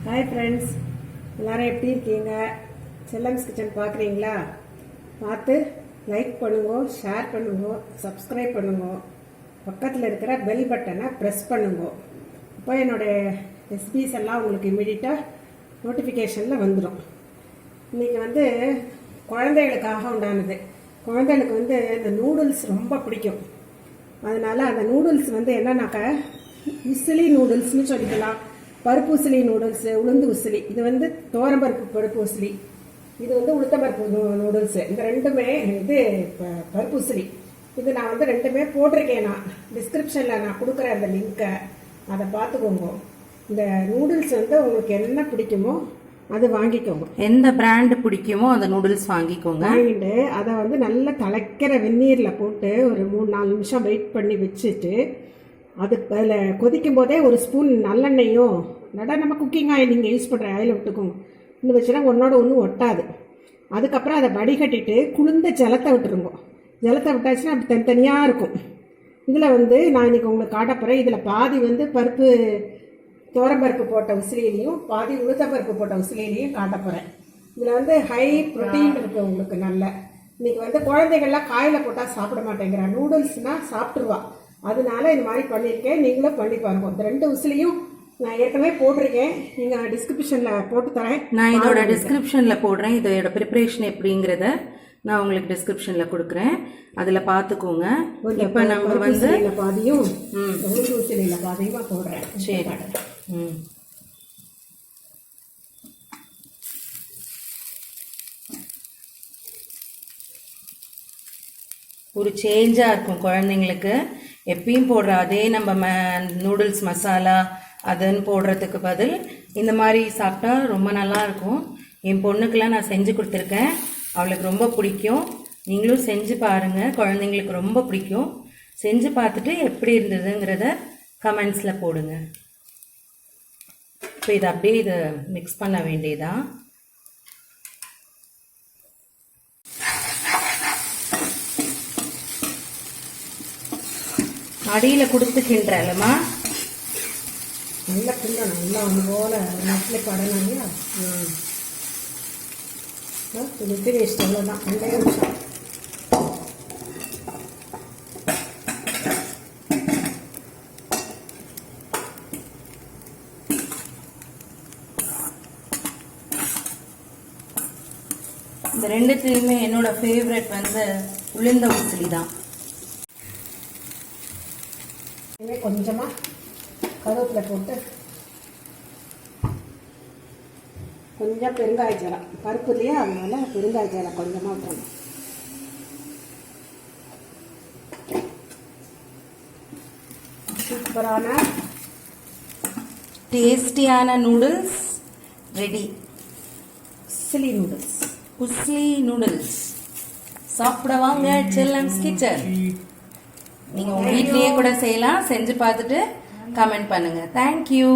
Hi friends, எல்லோரும் எப்படி இருக்கீங்க? செல்லம்ஸ்கிச்சன் பார்க்குறீங்களா? பார்த்து லைக் பண்ணுங்க, ஷேர் பண்ணுங்க, சப்ஸ்கிரைப் பண்ணுங்க, பக்கத்தில் இருக்கிற பெல் பட்டனை ப்ரெஸ் பண்ணுங்க. இப்போ என்னுடைய ரெசிபீஸ் எல்லாம் உங்களுக்கு இமீடியட்டாக நோட்டிஃபிகேஷனில் வந்துடும். இன்றைக்கி குழந்தைகளுக்காக உண்டானது. குழந்தைகளுக்கு இந்த நூடுல்ஸ் ரொம்ப பிடிக்கும். அதனால் அந்த நூடுல்ஸ் என்னன்னாக்கா உசிலி நூடுல்ஸ்னு சொல்லிக்கலாம். பருப்பு உசிலி நூடுல்ஸ், உளுந்து உசிலி. இது தோரம்பருப்பு பருப்பு உசிலி. இது உளுத்தம்பருப்பு நூடுல்ஸ். இந்த ரெண்டுமே இது பருப்பு உசிலி. இது நான் ரெண்டுமே போட்டிருக்கேன். நான் டிஸ்கிரிப்ஷனில் நான் கொடுக்குற அந்த லிங்க்கை அதை பார்த்துக்கோங்க. இந்த நூடுல்ஸ் உங்களுக்கு என்ன பிடிக்குமோ அது வாங்கிக்கோங்க. எந்த பிராண்டு பிடிக்குமோ அந்த நூடுல்ஸ் வாங்கிக்கோங்க. வாங்கிட்டு அதை நல்லா திளைக்கிற வெந்நீரில் போட்டு ஒரு 3-4 நிமிஷம் வெயிட் பண்ணி வச்சுட்டு அதில் கொதிக்கும் போதே ஒரு ஸ்பூன் நல்லெண்ணெயும் நம்ம குக்கிங் ஆயில் நீங்கள் யூஸ் பண்ணுற ஆயில் விட்டுக்கோங்க. இன்னும் வச்சுன்னா ஒன்றோட ஒன்றும் ஒட்டாது. அதுக்கப்புறம் அதை வடிகட்டிட்டு குளிர்ந்த ஜலத்தை விட்டுருங்க. ஜலத்தை விட்டாச்சுன்னா அப்படி தனித்தனியாக இருக்கும். இதில் நான் இன்றைக்கி உங்களுக்கு காட்டப்போகிறேன். இதில் பாதி பருப்பு தோரம்பருப்பு போட்ட உசிலியிலையும் பாதி உளுத்தம்பருப்பு போட்ட உசிலியிலையும் காட்டப்போகிறேன். இதில் ஹை ப்ரோட்டீன் இருக்குது உங்களுக்கு. நல்ல இன்றைக்கி குழந்தைகள்லாம் காயில் போட்டால் சாப்பிட மாட்டேங்கிறா. நூடுல்ஸ்னால் சாப்பிட்ருவா. அதனால இது மாதிரி பண்ணியிருக்கேன். நீங்களும் பண்ணி பாருங்க. இந்த 2 உசிலியும் நான் ஏற்கனவே போட்டிருக்கேன். நீங்கள் டிஸ்கிரிப்ஷனில் போட்டு தரேன். நான் இதோட டிஸ்கிரிப்ஷனில் போடுறேன். இதோட ப்ரிப்பரேஷன் எப்படிங்கிறத நான் உங்களுக்கு டிஸ்கிரிப்ஷனில் கொடுக்குறேன். அதில் பார்த்துக்கோங்க. இப்போ நம்ம பாதியும் உசிலியில் பாதியமாக போடுறேன். சரி. ஒரு சேஞ்சாக இருக்கும் குழந்தைங்களுக்கு. எப்பயும் போடுற அதே நம்ம நூடுல்ஸ் மசாலா அதுன்னு போடுறதுக்கு பதில் இந்த மாதிரி சாப்பிட்டா ரொம்ப நல்லா இருக்கும். என் பொண்ணுக்கெல்லாம் நான் செஞ்சு கொடுத்துருக்கேன். அவளுக்கு ரொம்ப பிடிக்கும். நீங்களும் செஞ்சு பாருங்கள். குழந்தைங்களுக்கு ரொம்ப பிடிக்கும். செஞ்சு பார்த்துட்டு எப்படி இருந்ததுங்கிறத கமெண்ட்ஸில் போடுங்க. இப்போ இதை அப்படியே இதை மிக்ஸ் பண்ண வேண்டியதான். அடியில் கொடுத்துக்கின்றலம்மா நல்லா கிண்டணும். நல்லா போல நட்டில் படணும் இல்லையா? இது ஃபினிஷ். அவ்வளோதான். 2 நிமிஷம். இந்த 2த்துலையுமே என்னோட ஃபேவரட் உளுந்த உசிலி தான். கொஞ்சமாக கருவேப்பிலை போட்டு கொஞ்சம் பெருங்காயச்சலம் பருப்பு இல்லையா, அதனால பெருங்காயச்சலம் கொஞ்சமாக போடணும். சூப்பரான டேஸ்டியான noodles ready. Usili noodles. Usili noodles சாப்பிட வாங்க செல்லம்ஸ் கிச்சன். நீங்கள் உங்கள் வீட்லேயே கூட செய்யலாம். செஞ்சு பார்த்துட்டு கமெண்ட் பண்ணுங்கள். தேங்க்யூ.